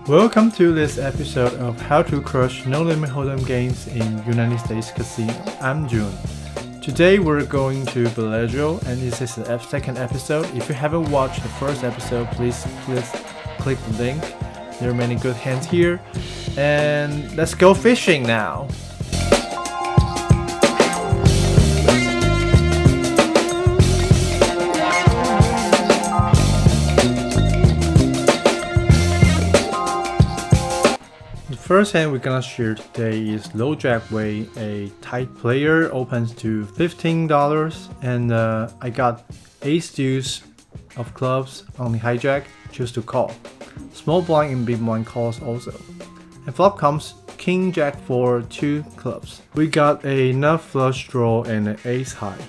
Welcome to this episode of How to Crush No Limit Hold'em games in United States Casino. I'm June. Today we're going to Bellagio, and this is the second episode. If you haven't watched the first episode, please click the link. There are many good hands here, and let's go fishing now. The first hand we're gonna share today is low jack way. A tight player opens to $15, and I got ace deuce of clubs on the hijack, choose to call. Small blind and big blind calls also. And flop comes king jack for 2 clubs. We got a nut flush draw and an ace high.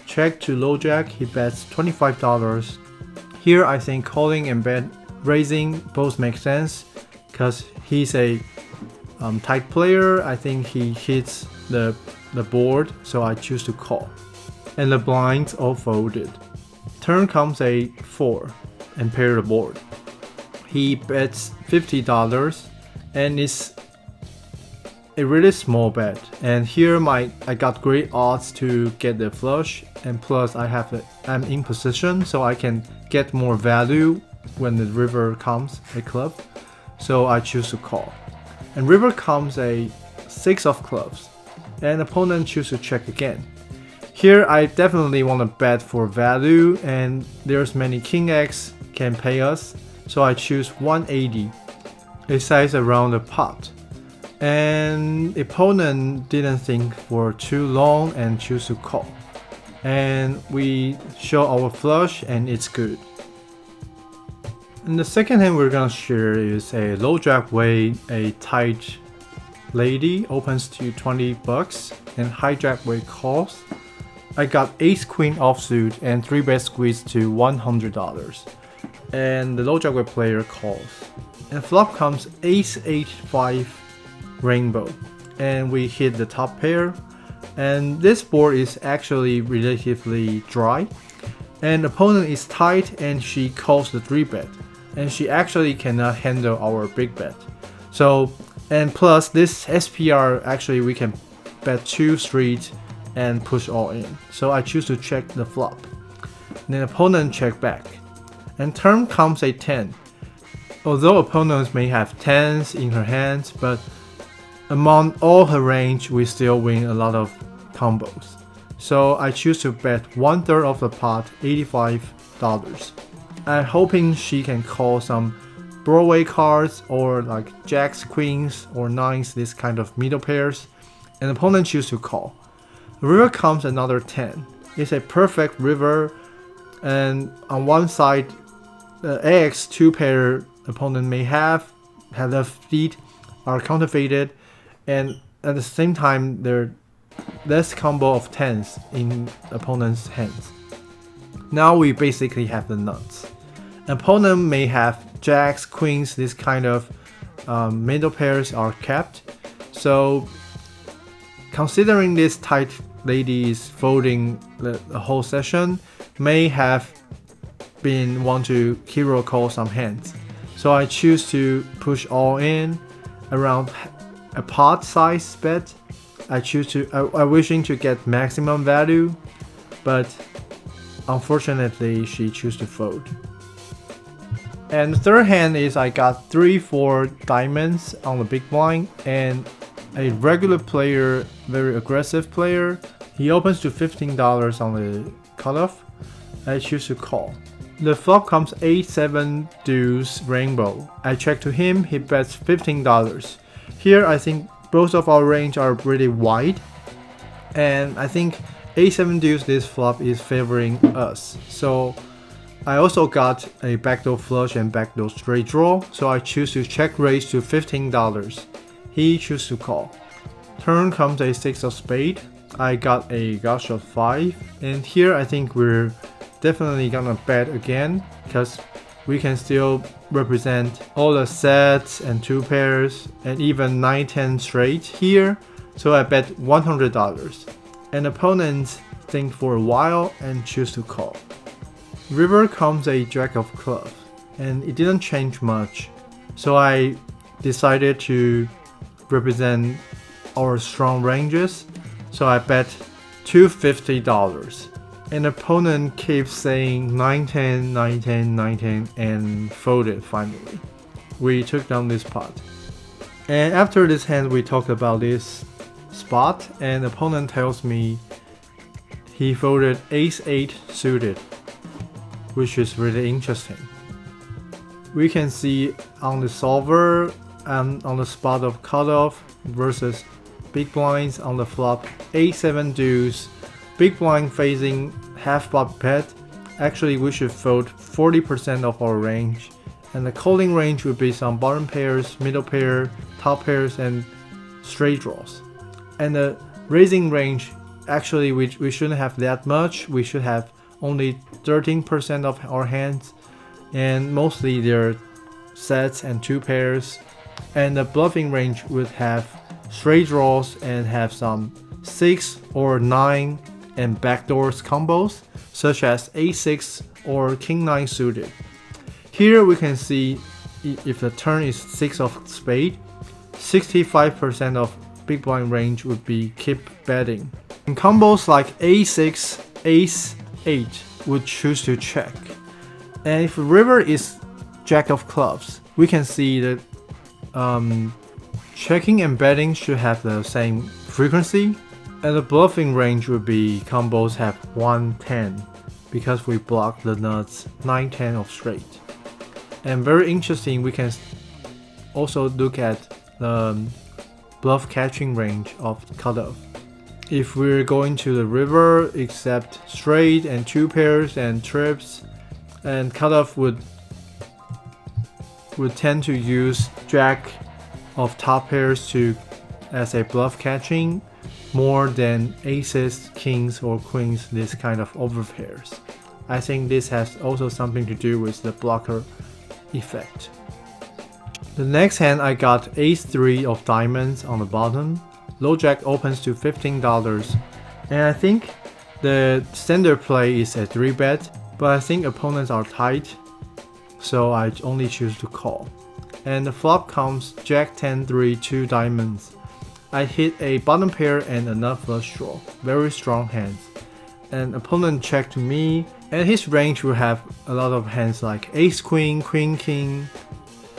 Check to low jack, he bets $25. Here I think calling and raising both make sense, because he's a tight player. I think he hits the board, so I choose to call. And the blinds all folded. Turn comes a 4 and pair the board. He bets $50, and it's a really small bet. And here I got great odds to get the flush, and plus I'm in position, so I can get more value when the river comes a club. So I choose to call. And river comes a 6 of clubs, and opponent choose to check again. Here I definitely want to bet for value, and there's many king X can pay us, so I choose 180, a size around the pot. And opponent didn't think for too long and choose to call. And we show our flush, and it's good. And the second hand we're gonna share is a low jack way. A tight lady opens to $20, and high jack way calls. I got ace queen offsuit and 3-bet squeeze to $100, and the low jack way player calls. And flop comes ace 8-5 rainbow, and we hit the top pair. And this board is actually relatively dry, and opponent is tight, and she calls the 3-bet. And she actually cannot handle our big bet. So, and plus this SPR, actually we can bet 2 street and push all in. So I choose to check the flop. And then opponent check back. And turn comes a 10. Although opponents may have 10s in her hands, but among all her range, we still win a lot of combos. So I choose to bet 1/3 of the pot, $85. I'm hoping she can call some Broadway cards, or like jacks, queens, or nines, this kind of middle pairs, and opponent choose to call. River comes another 10. It's a perfect river, and on one side, the AX 2 pair opponent may have the feet are counterfeited, and at the same time, there's less combo of 10s in opponent's hands. Now we basically have the nuts. Opponent may have jacks, queens, this kind of middle pairs are kept. So considering this tight lady is folding the whole session, may have been want to hero call some hands. So I choose to push all in around a pot size bet. I wishing to get maximum value, but unfortunately she choose to fold. And the third hand is I got 3-4 diamonds on the big blind, and a regular player, very aggressive player. He opens to $15 on the cutoff. I choose to call. The flop comes 8-7 deuce rainbow. I check to him, he bets $15. Here I think both of our range are really wide, and I think 8-7 deuce this flop is favoring us. So I also got a backdoor flush and backdoor straight draw, so I choose to check raise to $15. He chooses to call. Turn comes a 6 of spade. I got a gut shot 5, and here I think we're definitely gonna bet again, because we can still represent all the sets and 2 pairs and even 9-10 straight here. So I bet $100, and opponents think for a while and choose to call. River comes a jack of clubs, and it didn't change much. So I decided to represent our strong ranges. So I bet $250. An opponent keeps saying 9-10, 9-10, 9-10 and folded finally. We took down this pot. And after this hand we talked about this spot and opponent tells me he folded ace-8 suited, which is really interesting. We can see on the solver and on the spot of cutoff versus big blinds on the flop a7 deuce, big blind facing half pot bet. Actually we should fold 40% of our range, and the calling range would be some bottom pairs, middle pair, top pairs and straight draws. And the raising range, actually we shouldn't have that much. We should have only 13% of our hands, and mostly they're sets and two pairs. And the bluffing range would have straight draws and have some 6 or 9 and backdoors combos, such as a6 or king9 suited. Here we can see if the turn is 6 of spade, 65% of big blind range would be keep betting. In combos like a6, ace-8 would choose to check. And if river is jack of clubs, we can see that checking and betting should have the same frequency, and the bluffing range would be combos have 1-10 because we block the nuts 9-10 of straight. And very interesting, we can also look at the bluff catching range of cutoff. If we're going to the river, except straight and two pairs and trips, and cutoff would tend to use jack of top pairs to as a bluff catching more than aces, kings or queens, this kind of overpairs. I think this has also something to do with the blocker effect. The next hand I got ace-3 of diamonds on the bottom. Low jack opens to $15, and I think the standard play is a 3-bet, but I think opponents are tight, so I only choose to call. And the flop comes jack 10-3 2 diamonds. I hit a bottom pair and a nut flush draw, very strong hands. And opponent checked me, and his range will have a lot of hands like ace queen, queen king.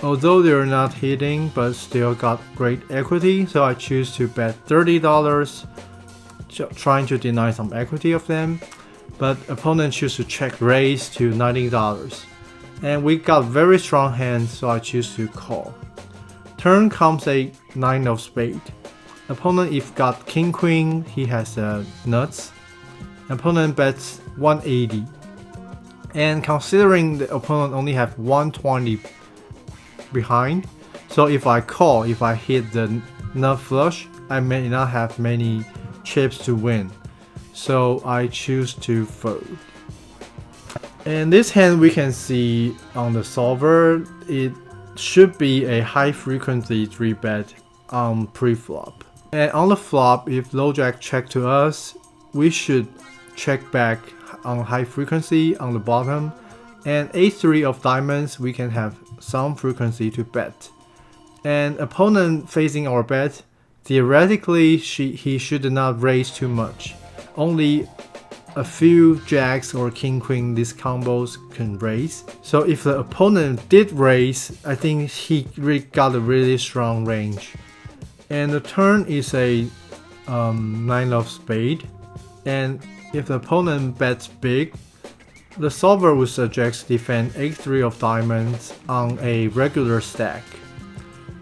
Although they're not hitting, but still got great equity, so I choose to bet $30, trying to deny some equity of them. But opponent choose to check raise to $90. And we got very strong hands, so I choose to call. Turn comes a 9 of spade. Opponent if got king queen, he has nuts. Opponent bets 180. And considering the opponent only have 120 behind, so if I call, if I hit the nut flush, I may not have many chips to win. So I choose to fold. And this hand we can see on the solver, it should be a high frequency 3-bet on pre-flop. And on the flop, if low jack check to us, we should check back on high frequency on the bottom. And ace-3 of diamonds, we can have some frequency to bet. And opponent facing our bet, theoretically he should not raise too much. Only a few jacks or king queen these combos can raise. So if the opponent did raise, I think he got a really strong range. And the turn is a 9 of spade. And if the opponent bets big, the solver would suggest defend a3 of diamonds on a regular stack,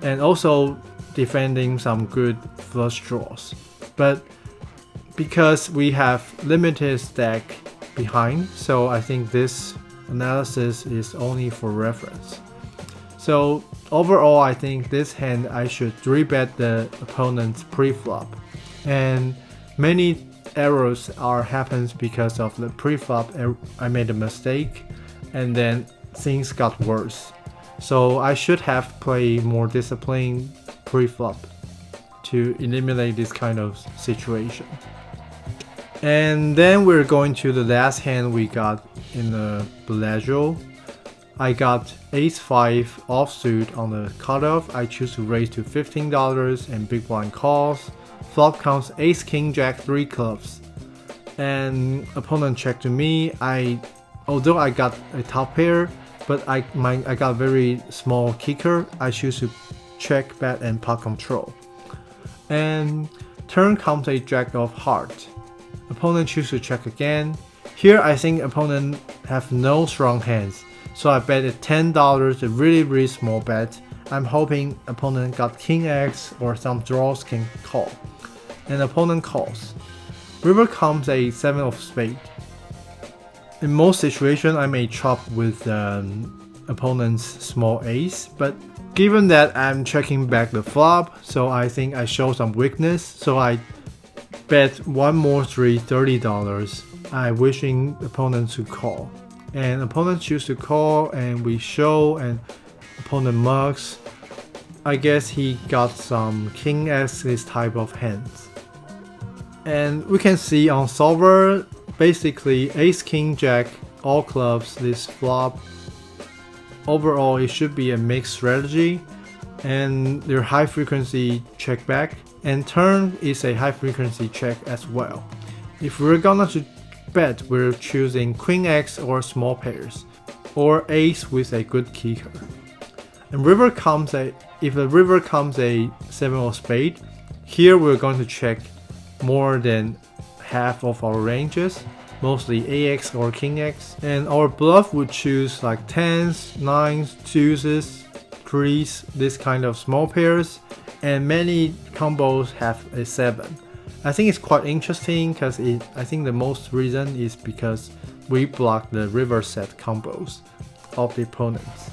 and also defending some good flush draws. But because we have limited stack behind, so I think this analysis is only for reference. So overall, I think this hand I should 3-bet the opponent's pre-flop, and many errors happens because of the pre-flop. I made a mistake and then things got worse. So I should have played more disciplined pre-flop to eliminate this kind of situation. And then we're going to the last hand we got in the Bellagio. I got ace-5 offsuit on the cutoff. I choose to raise to $15 and big blind calls. Flop comes ace-king-jack 3 clubs. And opponent check to me. Although I got a top pair, but I got very small kicker. I choose to check, bet, and pot control. And turn comes a jack of heart. Opponent choose to check again. Here I think opponent have no strong hands, so I bet at $10, a really small bet. I'm hoping opponent got king X or some draws can call. And opponent calls. River comes a 7 of spade. In most situations I may chop with opponent's small ace, but given that I'm checking back the flop, so I think I show some weakness, so I bet one more $30. I wishing opponent to call, and opponent choose to call, and we show, and opponent mugs. I guess he got some king X this type of hands, and we can see on solver basically ace king jack all clubs this flop. Overall it should be a mixed strategy, and their high frequency check back, and turn is a high frequency check as well. If we're gonna to bet, we're choosing queen X or small pairs, or ace with a good kicker. And river comes if the river comes a 7 of spade, here we're going to check more than half of our ranges, mostly AX or king X, and our bluff would choose like 10s, 9s, 2s, 3s, this kind of small pairs, and many combos have a 7. I think it's quite interesting because I think the most reason is because we block the river set combos of the opponents.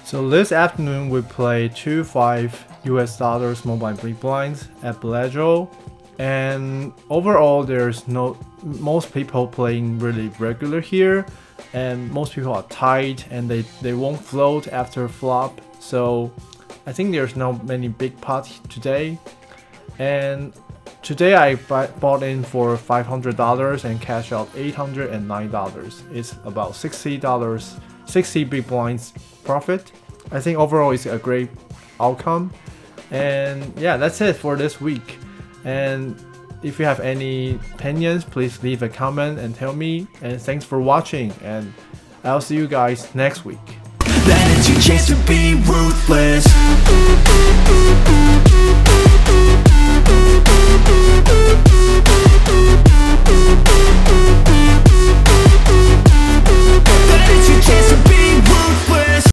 So this afternoon we play 2-5 US dollars small blind big blinds at Bellagio, and overall there's most people playing really regular here, and most people are tight and they won't float after flop, so I think there's not many big pots today. And today I bought in for $500 and cash out $809. It's about $60, 60 big blinds profit. I think overall it's a great outcome. And yeah, that's it for this week. And if you have any opinions, please leave a comment and tell me. And thanks for watching, and I'll see you guys next week. Then it's your chance to be ruthless.